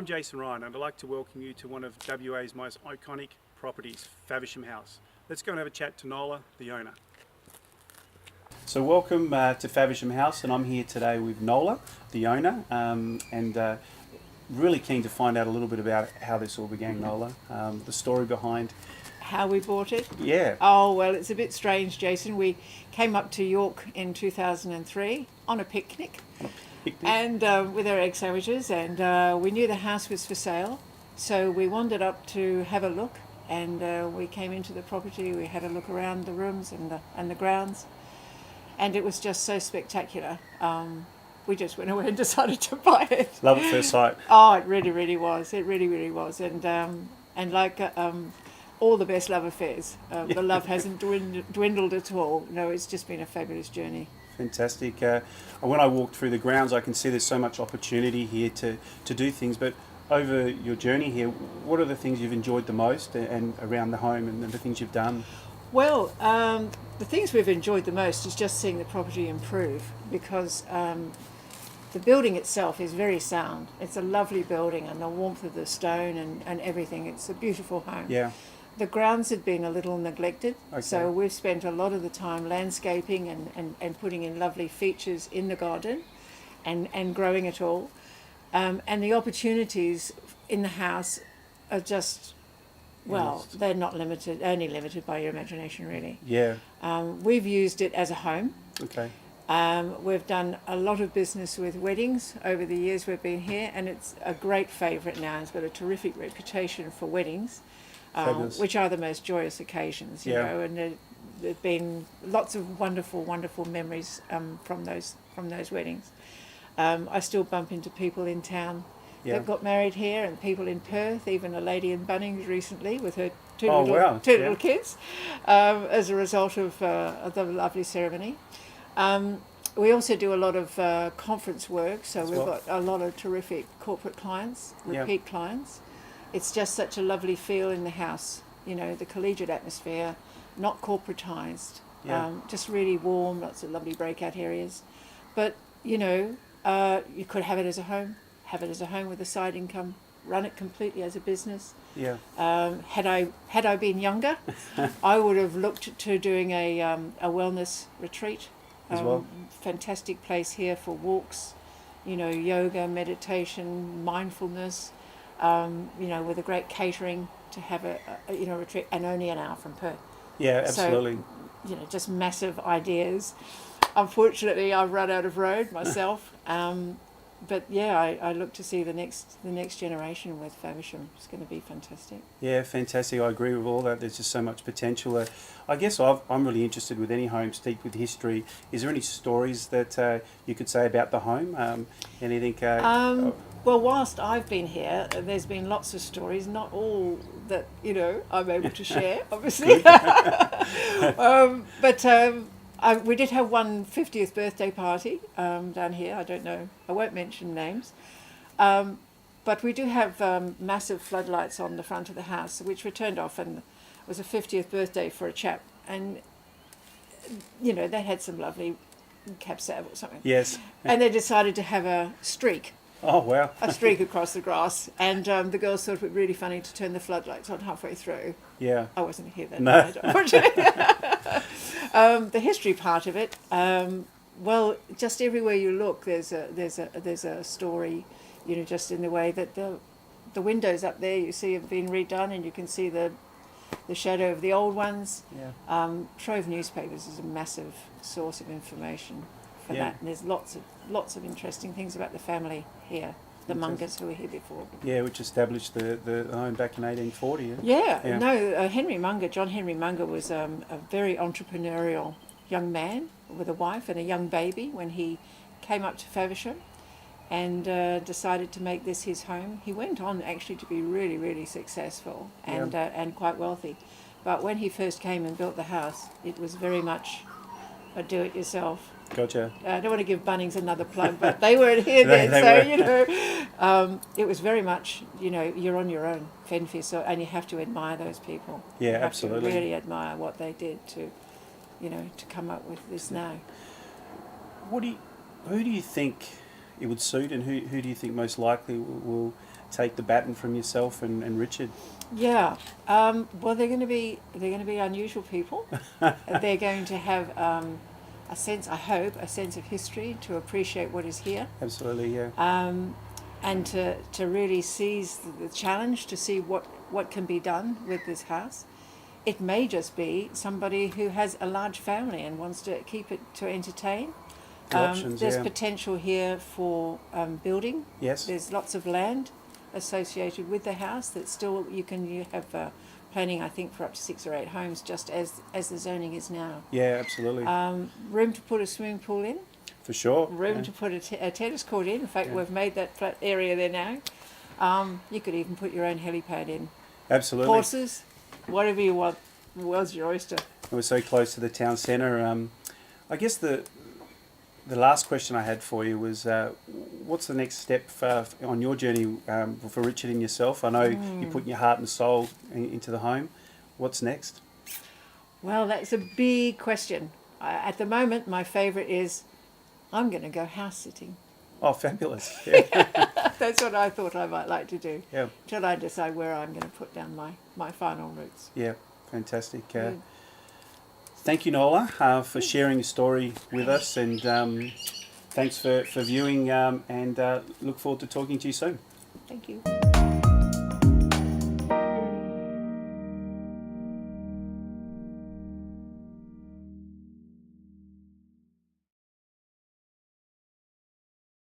I'm Jason Ryan and I'd like to welcome you to one of WA's most iconic properties, Faversham House. Let's go and have a chat to Nola, the owner. So welcome to Faversham House, and I'm here today with Nola, the owner, and really keen to find out a little bit about how this all began, Nola, the story behind... How we bought it? Yeah. Oh, well, it's a bit strange, Jason. We came up to York in 2003 on a picnic. And with our egg sandwiches, and we knew the house was for sale, so we wandered up to have a look, and we came into the property. We had a look around the rooms and the grounds, and it was just so spectacular. We just went away and decided to buy it. Love at first sight. Oh, it really, really was. It really, really was, and like all the best love affairs, the love hasn't dwindled at all. No, it's just been a fabulous journey. Fantastic. When I walk through the grounds, I can see there's so much opportunity here to do things. But over your journey here, what are the things you've enjoyed the most, and around the home, and the things you've done? Well, the things we've enjoyed the most is just seeing the property improve, because the building itself is very sound. It's a lovely building, and the warmth of the stone and everything. It's a beautiful home. Yeah. The grounds had been a little neglected, Okay. so we've spent a lot of the time landscaping and putting in lovely features in the garden and growing it all. And the opportunities in the house are just, well, they're not limited, only limited by your imagination, really. Yeah. We've used it as a home. Okay. We've done a lot of business with weddings over the years we've been here, and it's a great favourite now. It's got a terrific reputation for weddings. Which are the most joyous occasions, you know, and there've been lots of wonderful, wonderful memories from those weddings. I still bump into people in town that got married here, and people in Perth, even a lady in Bunnings recently with her two little kids, as a result of the lovely ceremony. We also do a lot of conference work, so we've got a lot of terrific corporate clients, repeat clients. It's just such a lovely feel in the house, you know, the collegiate atmosphere, not corporatised, just really warm, lots of lovely breakout areas. But, you know, you could have it as a home with a side income, run it completely as a business. Yeah. Had I been younger, I would have looked to doing a wellness retreat. As well. Fantastic place here for walks, you know, yoga, meditation, mindfulness. You know, with a great catering to have a retreat, and only an hour from Perth. Yeah, absolutely. So, you know, just massive ideas. Unfortunately, I've run out of road myself. But yeah, I look to see the next generation with Faversham. It's going to be fantastic. Yeah, fantastic. I agree with all that. There's just so much potential. I guess I'm really interested with any home steeped with history. Is there any stories that you could say about the home? Anything? Well, whilst I've been here, there's been lots of stories, not all that, you know, I'm able to share, obviously. We did have one 50th birthday party down here. I don't know, I won't mention names. But we do have massive floodlights on the front of the house, which were turned off, and it was a 50th birthday for a chap. And, you know, they had some lovely cab sav or something. Yes. And they decided to have a streak. Oh, wow. A streak across the grass, and the girls thought it would be really funny to turn the floodlights on halfway through. Yeah. I wasn't here then. No. Unfortunately. The history part of it, well, just everywhere you look, there's a story, you know, just in the way that the windows up there you see have been redone, and you can see the shadow of the old ones. Yeah. Trove Newspapers is a massive source of information for that, and there's lots of interesting things about the family here, the Mungers who were here before. Yeah, which established the home back in 1840. John Henry Munger was a very entrepreneurial young man with a wife and a young baby when he came up to Faversham and decided to make this his home. He went on actually to be really, really successful and quite wealthy. But when he first came and built the house, it was very much a do-it-yourself. Gotcha. I don't want to give Bunnings another plug, but they weren't here then, so, you know, it was very much, you know, you're on your own, fend for yourself, and you have to admire those people. Yeah, you have absolutely. to really admire what they did to, you know, to come up with this now. Who do you think it would suit, and who do you think most likely will take the baton from yourself and Richard? Yeah. Well, they're going to be unusual people. They're going to have a sense, I hope, a sense of history to appreciate what is here. Absolutely, yeah. And to really seize the challenge to see what can be done with this house. It may just be somebody who has a large family and wants to keep it to entertain. Options, there's yeah. potential here for building. Yes. There's lots of land associated with the house that still you have planning, I think, for up to 6 or 8 homes, just as the zoning is now. Yeah, absolutely. Room to put a swimming pool in. For sure. Room yeah. to put a tennis court in. In fact, Yeah. we've made that flat area there now. You could even put your own helipad in. Absolutely. Horses, whatever you want. The world's your oyster. We're so close to the town centre. I guess the last question I had for you was, what's the next step on your journey for Richard and yourself? I know you're putting your heart and soul into the home. What's next? Well, that's a big question. At the moment, my favourite is I'm going to go house sitting. Oh, fabulous. Yeah. That's what I thought I might like to do. Yeah. Till I decide where I'm going to put down my final roots. Yeah, fantastic. Good. Thank you, Nola, for sharing your story with us, and thanks for viewing, and look forward to talking to you soon. Thank you.